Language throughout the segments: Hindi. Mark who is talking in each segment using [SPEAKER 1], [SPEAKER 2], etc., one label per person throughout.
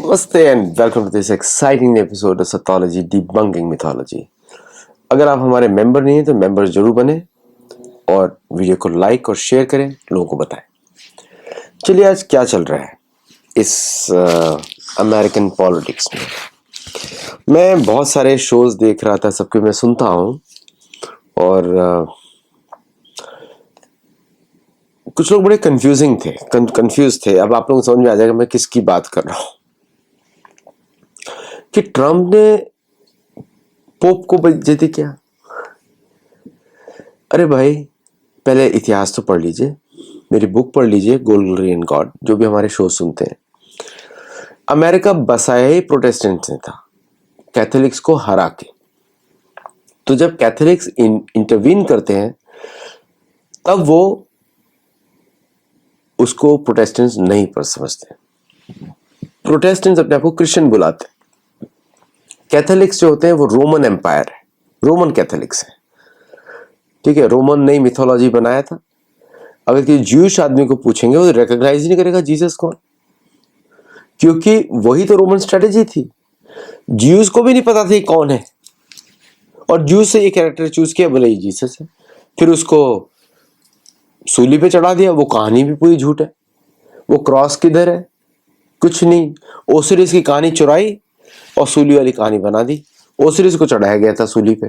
[SPEAKER 1] नमस्ते and welcome to this exciting episode of Sathology debunking mythology. अगर आप हमारे मेंबर नहीं हैं तो मेंबर जरूर बने और वीडियो को लाइक और शेयर करें, लोगों को बताएं। चलिए आज क्या चल रहा है इस अमेरिकन पॉलिटिक्स में। मैं बहुत सारे शोज देख रहा था, सबके मैं सुनता हूँ और कुछ लोग बड़े कंफ्यूज थे। अब आप लोगों को समझ में आ जाएगा मैं किसकी बात कर रहा हूँ कि ट्रम्प ने पोप को बेइज्जती किया। अरे भाई, पहले इतिहास तो पढ़ लीजिए, मेरी बुक पढ़ लीजिए गोल्गरियन गॉड, जो भी हमारे शो सुनते हैं। अमेरिका बसाया ही प्रोटेस्टेंट ने था, कैथोलिक्स को हरा के। तो जब कैथोलिक्स इंटरवीन करते हैं तब वो उसको प्रोटेस्टेंट्स नहीं पर समझते। प्रोटेस्टेंट्स अपने आप को क्रिश्चियन बुलाते हैं। कैथोलिक्स जो होते हैं वो रोमन एम्पायर है, रोमन कैथोलिक्स है, ठीक है। रोमन ने मिथोलॉजी बनाया था। अगर किसी ज्यूइश आदमी को पूछेंगे वो रिकॉग्नाइज नहीं करेगा जीसस कौन, क्योंकि वही तो रोमन स्ट्रेटेजी थी। ज्यूज को भी नहीं पता था कौन है, और ज्यूज से ये कैरेक्टर चूज किया, बोले ये जीसस है। फिर उसको सूली पे चढ़ा दिया। वो कहानी भी पूरी झूठ है। वो क्रॉस किधर है, कुछ नहीं। ओसिरिस की कहानी चुराई और सूली वाली कहानी बना दी। ओसिरिस को चढ़ाया गया था सूली पे,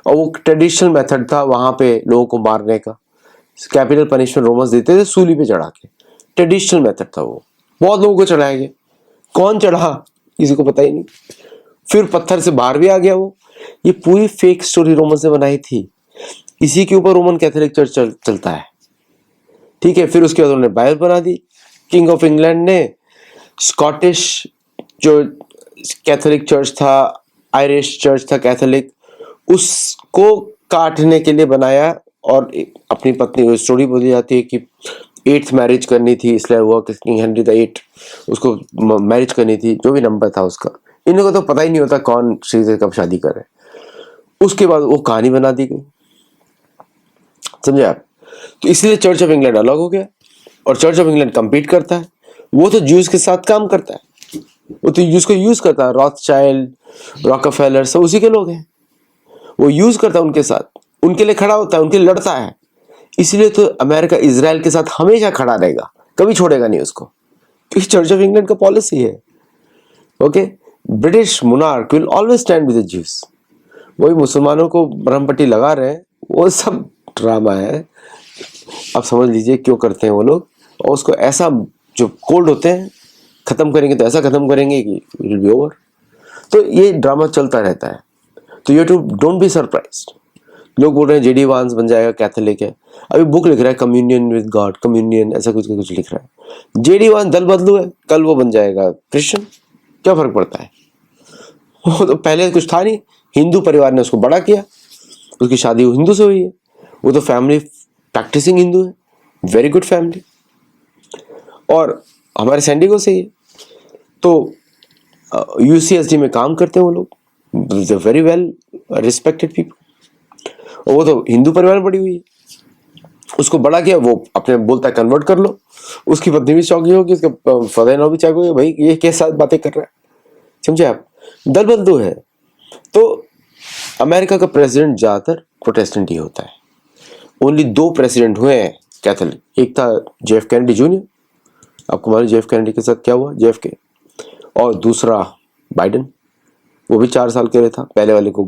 [SPEAKER 1] और वो ट्रेडिशनल मेथड था वहां पे लोगों को मारने का। कैपिटल पनिशमेंट रोमन्स देते थे सूली पे चढ़ा के, ट्रेडिशनल मेथड था वो। बहुत लोगों को चढ़ाया गया, कौन चढ़ा किसी को पता ही नहीं। फिर पत्थर से बाहर भी आ गया वो। ये पूरी फेक स्टोरी रोमन्स ने बनाई थी, इसी के ऊपर रोमन कैथोलिक चर्च चलता है, ठीक है। फिर उसके बाद उन्होंने बाइबल बना दी। किंग ऑफ इंग्लैंड ने स्कॉटिश जो कैथोलिक चर्च था, आयरिश चर्च था कैथोलिक, उसको काटने के लिए बनाया। और अपनी पत्नी, स्टोरी बोली जाती है कि 8th मैरिज करनी थी, इसलिए हुआ कि किंग हेनरी द 8 उसको मैरिज करनी थी, जो भी नंबर था उसका। इन लोगों को तो पता ही नहीं होता कौन श्री से कब शादी कर रहे। उसके बाद वो कहानी बना दी गई, समझे आप। तो इसलिए चर्च ऑफ इंग्लैंड अलग हो गया, और चर्च ऑफ इंग्लैंड कंपीट करता है। वो तो ज्यूज के साथ काम करता है, वो तो उसको यूज करता है। रॉथस्चाइल्ड, रॉकफेलर सब उसी के लोग हैं। वो यूज करता है उनके साथ, उनके लिए खड़ा होता है, उनके लिए लड़ता है। इसलिए तो अमेरिका इजराइल के साथ हमेशा खड़ा रहेगा, कभी छोड़ेगा नहीं उसको, क्योंकि चर्च ऑफ इंग्लैंड का पॉलिसी है। Okay, British monarch will always stand with the Jews. वही मुसलमानों को मरहमपट्टी लगा रहे हैं, वो सब ड्रामा है। आप समझ लीजिए क्यों करते हैं वो लोग। और उसको ऐसा, जो कोल्ड होते हैं खत्म करेंगे तो ऐसा खत्म करेंगे कि इट विल बी ओवर। तो ये ड्रामा चलता रहता है। तो यू डोंट बी सरप्राइज्ड। लोग बोल रहे हैं जेडी वांस बन जाएगा, कैथोलिक है। अभी बुक लिख रहा है कम्युनियन विद गॉड, कम्युनियन ऐसा कुछ लिख रहा है। जेडी वांस दल बदलू है, कल वो बन जाएगा क्रिश्चियन, क्या फर्क पड़ता है। वो तो पहले कुछ था नहीं, हिंदू परिवार ने उसको बड़ा किया, उसकी शादी हिंदू से हुई है। वो तो फैमिली प्रैक्टिसिंग हिंदू है, वेरी गुड फैमिली, और हमारे सैंडिगो से ही है। तो यूसीएसडी में काम करते हैं वो लोग, वेरी वेल रिस्पेक्टेड पीपल। और वो तो हिंदू परिवार में बड़ी हुई है, उसको बड़ा किया। वो अपने बोलता है कन्वर्ट कर लो, उसकी पत्नी भी चौंकी होगी, उसका फादर इन लॉ भी चौंकी होगी, भाई ये कैसे बातें कर रहा है, समझे आप। दल बदलू है। तो अमेरिका का प्रेसिडेंट ज्यादातर प्रोटेस्टेंट ही होता है। ओनली 2 प्रेसिडेंट हुए हैं कैथोलिक। एक था जेएफ कैनेडी जूनियर, आपको मालूम जेएफ कैनेडी के साथ क्या हुआ, जेएफके। और दूसरा बाइडेन, वो भी 4 साल के लिए था, पहले वाले को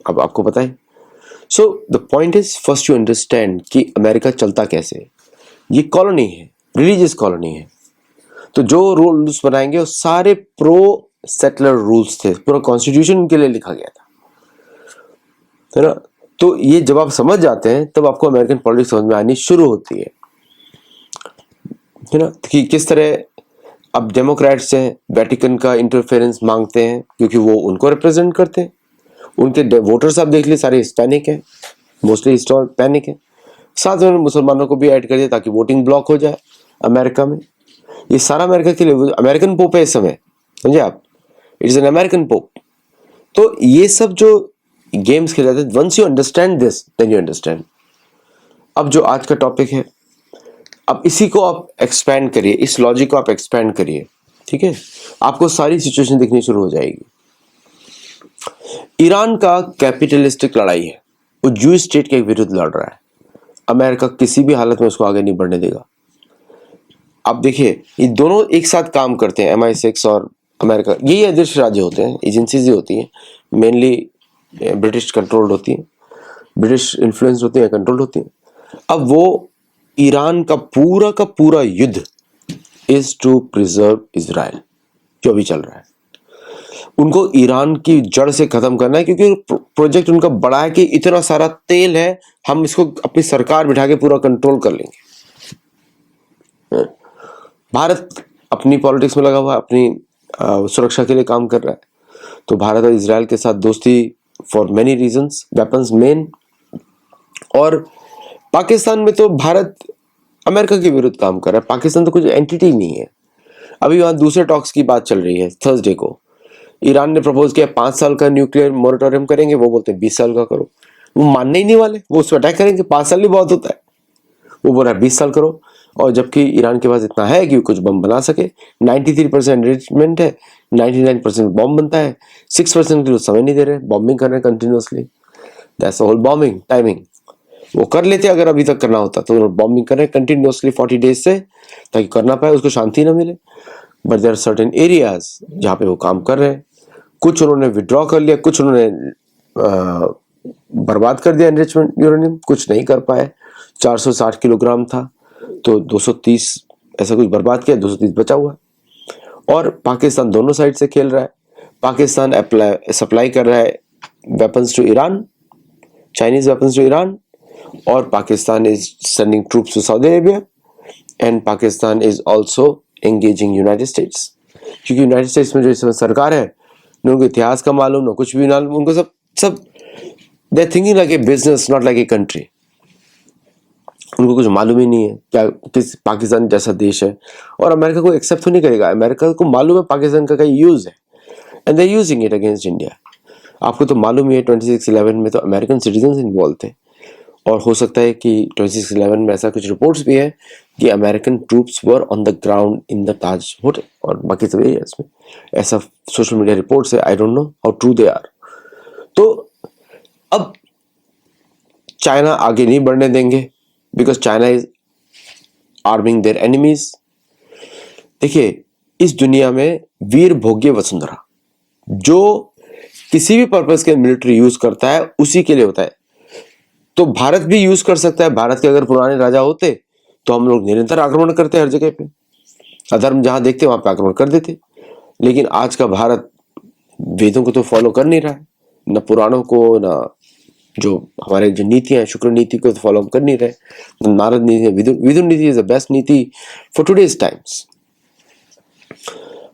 [SPEAKER 1] अब आपको पता है। So the point is, first you understand कि अमेरिका चलता कैसे है। ये कॉलोनी है, रिलीजियस कॉलोनी है। तो जो रूल्स बनाएंगे वो सारे प्रो सेटलर रूल्स थे, पूरा कॉन्स्टिट्यूशन उनके लिए लिखा गया था, है ना। तो ये जब आप समझ जाते हैं तब आपको अमेरिकन पॉलिटिक्स समझ में आनी शुरू होती है ना, कि किस तरह अब डेमोक्रेट्स हैं, वेटिकन का इंटरफेरेंस मांगते हैं, क्योंकि वो उनको रिप्रेजेंट करते हैं। उनके वोटर्स आप देख लिए सारे हिस्पैनिक हैं, मोस्टली हिस्पैनिक है। साथ में उन्होंने मुसलमानों को भी ऐड कर दिया ताकि वोटिंग ब्लॉक हो जाए अमेरिका में। ये सारा अमेरिका के लिए अमेरिकन पोप है इस समय, समझे आप, इट्स एन अमेरिकन पोप। तो ये सब जो गेम्स खेले जाते हैं, once you understand this then you understand. अब जो आज का टॉपिक है, अब इसी को आप एक्सपैंड करिए, इस लॉजिक को आप एक्सपैंड करिए ठीक है, आपको सारी सिचुएशन दिखनी शुरू हो जाएगी। ईरान का कैपिटलिस्टिक लड़ाई है, वो जूइश स्टेट के विरुद्ध लड़ रहा है। अमेरिका किसी भी हालत में उसको आगे नहीं बढ़ने देगा। आप देखिए, ये दोनों एक साथ काम करते हैं, MI6 और अमेरिका, यही अदृश राज्य होते हैं, एजेंसीज ही होती हैं, मेनली ब्रिटिश कंट्रोल्ड होती हैं, ब्रिटिश इन्फ्लुएंस होती हैं, कंट्रोल होती हैं। अब वो ईरान का पूरा युद्ध इज टू प्रिजर्व इजराइल, जो अभी चल रहा है। उनको ईरान की जड़ से खत्म करना है, क्योंकि प्रोजेक्ट उनका बड़ा है कि इतना सारा तेल है, हम इसको अपनी सरकार बिठा के पूरा कंट्रोल कर लेंगे। भारत अपनी पॉलिटिक्स में लगा हुआ है, अपनी सुरक्षा के लिए काम कर रहा है। तो भारत और इजराइल के साथ दोस्ती for many reasons, weapons main. और पाकिस्तान में तो भारत अमेरिका के विरुद्ध काम कर रहा है, पाकिस्तान तो कुछ एंटिटी नहीं है। अभी वहां दूसरे टॉक्स की बात चल रही है। थर्सडे को ईरान ने प्रपोज किया 5 साल का न्यूक्लियर मोरेटोरियम करेंगे, वो बोलते हैं 20 साल का करो। वो मानने ही नहीं वाले, वो उस पर अटैक करेंगे, 5 साल ही बहुत होता है, वो बोल रहा है 20 साल करो। और जबकि ईरान के पास इतना है कि कुछ बम बना सके, 93% एनरिचमेंट है, 99% बॉम्ब बनता है, 6% के लिए समय नहीं दे रहे, बॉम्बिंग कर रहे हैं continuously. That's whole bombing timing. वो कर लेते अगर अभी तक करना होता, तो बॉम्बिंग कर रहे हैं कंटिन्यूसली 40 डेज से, ताकि करना पाए, उसको शांति ना मिले। But there are certain areas जहाँ पे वो काम कर रहे हैं। कुछ उन्होंने विड्रॉ कर लिया, कुछ उन्होंने बर्बाद कर दिया एनरिचमेंट यूरेनियम, कुछ नहीं कर पाए। 460 किलोग्राम था तो 230 ऐसा कुछ बर्बाद किया, 230 बचा हुआ है। और पाकिस्तान दोनों साइड से खेल रहा है। पाकिस्तान सप्लाई कर रहा है weapons to Iran, Chinese weapons to Iran, और Pakistan is sending troops to Saudi Arabia, and Pakistan is also engaging United States. क्योंकि यूनाइटेड स्टेट्स में जो इस समय सरकार है, न उनको इतिहास का मालूम, न कुछ भी मालूम, उनको सब they are thinking like a business, not like a country. उनको कुछ मालूम ही नहीं है क्या किस पाकिस्तान जैसा देश है, और अमेरिका को एक्सेप्ट तो नहीं करेगा। अमेरिका को मालूम है पाकिस्तान का कई यूज है, and they using it against India. आपको तो मालूम ही है 26/11 में तो अमेरिकन सिटीजन इन्वॉल्व थे, और हो सकता है कि 26/11 में ऐसा कुछ रिपोर्ट्स भी है कि American troops were on the ground in the Taj hotel और बाकी सब एरियाज में। ऐसा सोशल मीडिया रिपोर्ट्स है, I don't know how true they are. तो अब चाइना आगे नहीं बढ़ने देंगे, because China is arming their enemies. देखिए, इस दुनिया में वीर भोग्य वसुंधरा, जो किसी भी पर्पस के मिलिट्री यूज करता है उसी के लिए होता है। तो भारत भी यूज कर सकता है। भारत के अगर पुराने राजा होते तो हम लोग निरंतर आक्रमण करते हर जगह पे, अधर्म जहां देखते वहां पे आक्रमण कर देते। लेकिन आज का भारत वेदों को तो फॉलो कर नहीं रहा है, न पुराणों को, न जो हमारे जो नीतियां शुक्र नीति को तो फॉलो कर नहीं रहे, न नारद नीति, विदुर नीति इज द बेस्ट नीति फॉर टुडेज टाइम्स।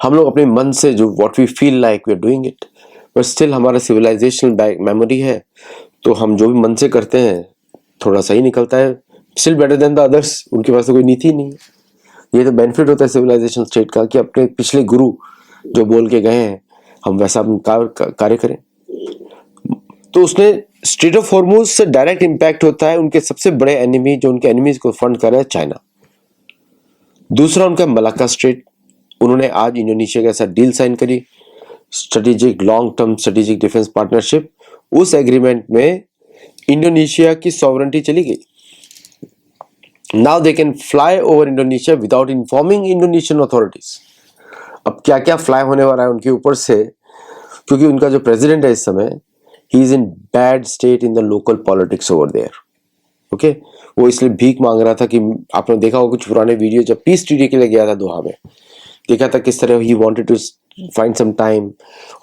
[SPEAKER 1] हम लोग अपने मन से जो what we feel like we are doing it, but still हमारा सिविलाइजेशनल मेमोरी है, तो हम जो भी मन से करते हैं थोड़ा सही निकलता है। Still better than the others. उनके पास तो कोई नीति नहीं है। ये तो बेनिफिट होता है सिविलाइजेशन स्टेट का कि अपने पिछले गुरु जो बोल के गए हैं हम वैसा कार्य करें। तो उसने स्ट्रेट ऑफ हॉर्मुज से डायरेक्ट इंपैक्ट होता है उनके सबसे बड़े एनिमी, जो उनके एनिमीज को फंड कर रहा है, चाइना। दूसरा उनका मलाक्का स्ट्रेट, उन्होंने आज इंडोनेशिया के साथ डील साइन करी, strategic long term strategic defence partnership. उस एग्रीमेंट में इंडोनेशिया की सॉवरेंटी चली गई। Now they can fly over Indonesia without informing Indonesian authorities. अब क्या क्या फ्लाई होने वाला है उनके ऊपर से, क्योंकि उनका जो प्रेसिडेंट है इस समय, he is in bad state in the local politics over there. Okay, वो इसलिए भीख मांग रहा था कि आपने देखा होगा कुछ पुराने वीडियो, जब पीस ट्रीटी के लिए गया था दोहा में, देखा था किस तरह he wanted to find some time,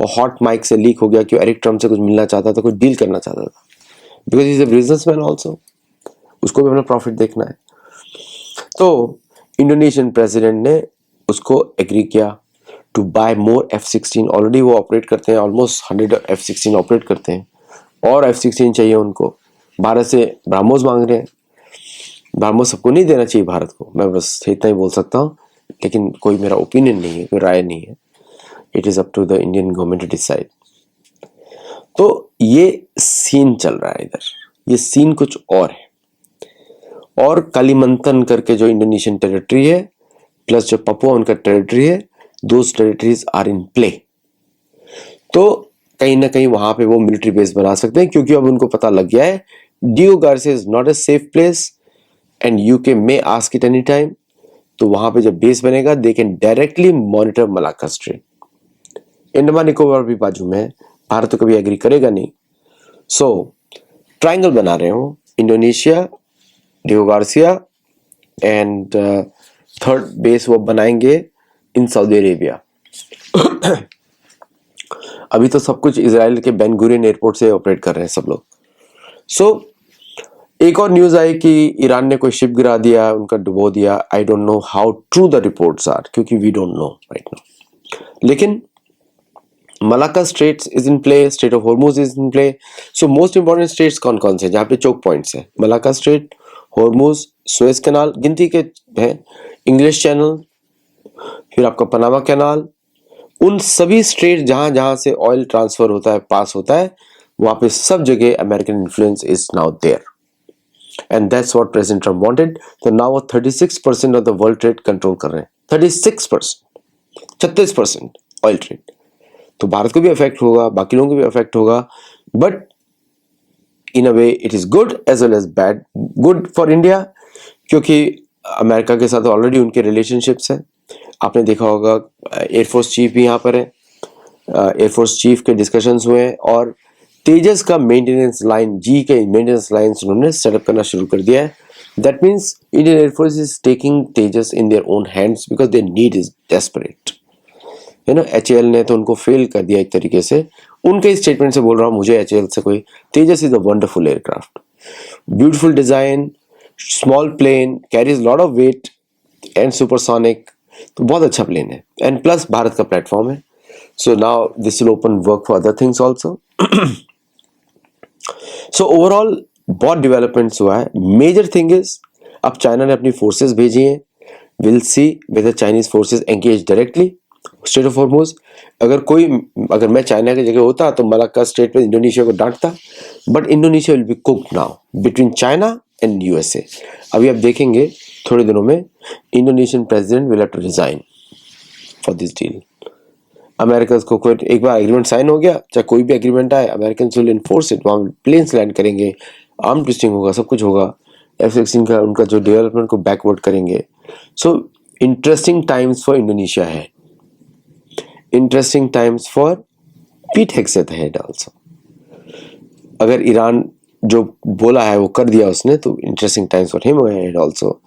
[SPEAKER 1] और हॉट माइक से लीक हो गया कि एरिक ट्रम्प से कुछ मिलना चाहता था, कुछ डील करना चाहता था, because he is a businessman also, उसको भी अपना प्रॉफिट देखना है। तो इंडोनेशियन प्रेसिडेंट ने उसको एग्री किया to buy more F-16। Already वो ऑपरेट करते हैं, ऑलमोस्ट 100 F-16 ऑपरेट करते हैं, और F-16 चाहिए उनको। भारत से ब्रह्मोस मांग रहे हैं। ब्रह्मोस सबको नहीं देना चाहिए भारत को, मैं बस इतना ही बोल सकता हूँ, लेकिन कोई मेरा ओपिनियन नहीं है, कोई राय नहीं है। It is up to the Indian government to decide. तो ये सीन चल रहा है इधर, ये सीन कुछ और है। और कालीमंतन करके जो इंडोनेशियन टेरिटरी है, प्लस जो पपुआ उनका टेरिटरी है, those territories are in play. तो कहीं ना कहीं वहां पे वो मिलिट्री बेस बना सकते हैं, क्योंकि अब उनको पता लग गया है Diego Garcia is not a safe place and UK may ask it any time. तो वहां पे जब बेस बनेगा they can directly monitor Malacca Strait. Andaman Nicobar भी बाजू में है, भारत तो कभी एग्री करेगा नहीं। सो ट्रायंगल बना रहे हो, Indonesia, Diego Garcia and third base वो बनाएंगे इन सऊदी अरेबिया। अभी तो सब कुछ इजराइल के बेन गुरियन एयरपोर्ट से ऑपरेट कर रहे हैं सब लोग। सो एक और न्यूज आई कि ईरान ने कोई शिप गिरा दिया, उनका डुबो दिया। I don't know how true the reports are, क्योंकि we don't know right now. लेकिन Malacca straits is in play, strait of Hormuz is in play. So most important straits कौन कौन से जहाँ पे चोक पॉइंट्स है? Malacca strait, Hormuz, Suez canal, गिनती के हैं, इंग्लिश चैनल, फिर आपका पनामा कैनाल। उन सभी स्ट्रेट जहां जहां से ऑयल ट्रांसफर होता है, पास होता है, वहां पे सब जगह American influence is now there and that's what President Trump wanted. तो नाउ वो 36% of the world trade control कर रहे हैं। 36%, 36% ऑयल ट्रेड। तो भारत को भी अफेक्ट होगा, बाकी लोगों को भी अफेक्ट होगा, but in a way it is good as well as bad. Good for India, क्योंकि अमेरिका के साथ ऑलरेडी उनके रिलेशनशिप्स हैं। आपने देखा होगा एयरफोर्स चीफ भी यहाँ पर है, एयरफोर्स चीफ के डिस्कशंस हुए हैं और तेजस का मेंटेनेंस लाइन, जी के मेंटेनेंस लाइन्स उन्होंने सेटअप करना शुरू कर दिया है। That means Indian air force is taking Tejas in their own hands because their need is desperate. है ना, एचएएल ने तो उनको फेल कर दिया एक तरीके से। उनके स्टेटमेंट से बोल रहा हूँ, मुझे एचएएल से कोई, Tejas is a wonderful aircraft, beautiful design, small plane, carries lot of weight and supersonic. तो बहुत अच्छा प्लेन है एंड प्लस भारत का प्लेटफॉर्म है। So now this will open work for other things also. So overall बहुत डेवलपमेंट्स हुआ है। मेजर थिंग इज अब चाइना ने अपनी फोर्सेस भेजी हैं। Will see whether Chinese forces engage directly straight of Hormuz. अगर मैं चाइना की जगह होता तो मलाक्का स्ट्रेट पे इंडोनेशिया को डांटता, but Indonesia will be cooked now between China and USA. अभी आप देखेंगे थोड़े दिनों में Indonesian president will have to resign for this deal. America को कोई एक बार एग्रीमेंट साइन हो गया, चाहे कोई भी एग्रीमेंट आए, अमेरिकन विल एनफोर्स इट। वहाँ प्लेन्स लैंड करेंगे, आर्म ट्विस्टिंग होगा, सब कुछ होगा। F-16 का उनका जो डेवलपमेंट को बैकवर्ड करेंगे। So interesting times for Indonesia है, interesting times for Pete Hegseth head also. अगर ईरान जो बोला है वो कर दिया उसने, तो interesting times for him head also,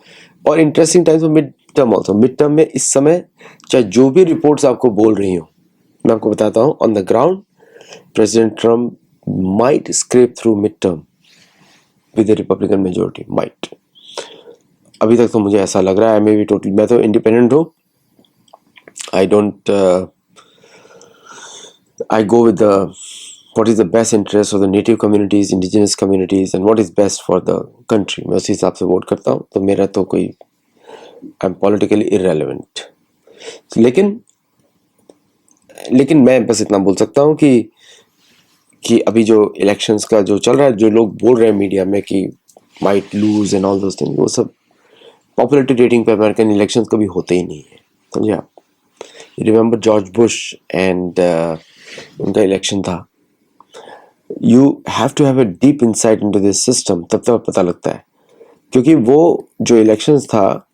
[SPEAKER 1] और interesting times for mid term also. Mid term में इस समय चाहे जो भी रिपोर्ट्स आपको बोल रही हूँ, मैं आपको बताता हूँ on the ground President Trump might scrape through mid term with the Republican majority, might. अभी तक तो मुझे ऐसा लग रहा है। मैं भी टोटली, मैं तो इंडिपेंडेंट हूँ, I don't I go with what is the best interest of the native communities, indigenous communities, and what is best for the country. मैं उसी हिसाब से वोट करता हूँ। तो मेरा तो कोई आई एम पॉलिटिकली इररेलेवेंट। लेकिन मैं बस इतना बोल सकता हूँ कि अभी जो इलेक्शंस का जो चल रहा है, जो लोग बोल रहे हैं मीडिया में कि might lose and all those things, वो सब पॉपुलैरिटी रेटिंग पे अमेरिकन इलेक्शंस कभी होते ही नहीं है, समझे आप। रिमेंबर जॉर्ज बुश एंड उनका इलेक्शन था। You have to have a deep insight into this system, तब तक पता लगता है। क्योंकि वो जो इलेक्शंस था,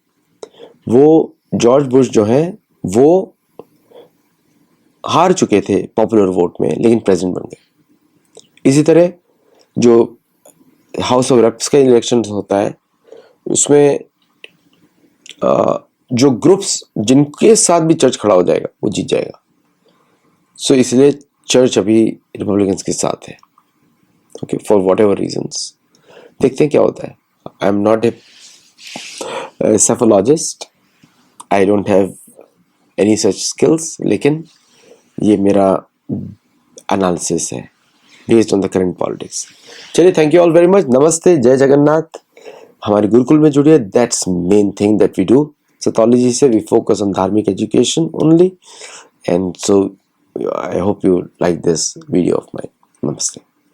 [SPEAKER 1] वो जॉर्ज बुश जो है वो हार चुके थे पॉपुलर वोट में, लेकिन प्रेसिडेंट बन गए। इसी तरह जो हाउस ऑफ रेप्स का इलेक्शन होता है, उसमें जो ग्रुप्स जिनके साथ भी चर्च खड़ा हो जाएगा वो जीत जाएगा। सो इसलिए चर्च अभी रिपब्लिकन्स के साथ है, okay, for whatever reasons. देखते हैं क्या होता है। I am not a psephologist, I don't have any such skills, लेकिन ये मेरा एनालिसिस है based on the current politics. चलिए, thank you all very much. नमस्ते, जय जगन्नाथ। हमारे गुरुकुल में जुड़िए, that's main thing that we do. Sathology से we focus on dharmic education only, and so I hope you like this video of mine. Namaste.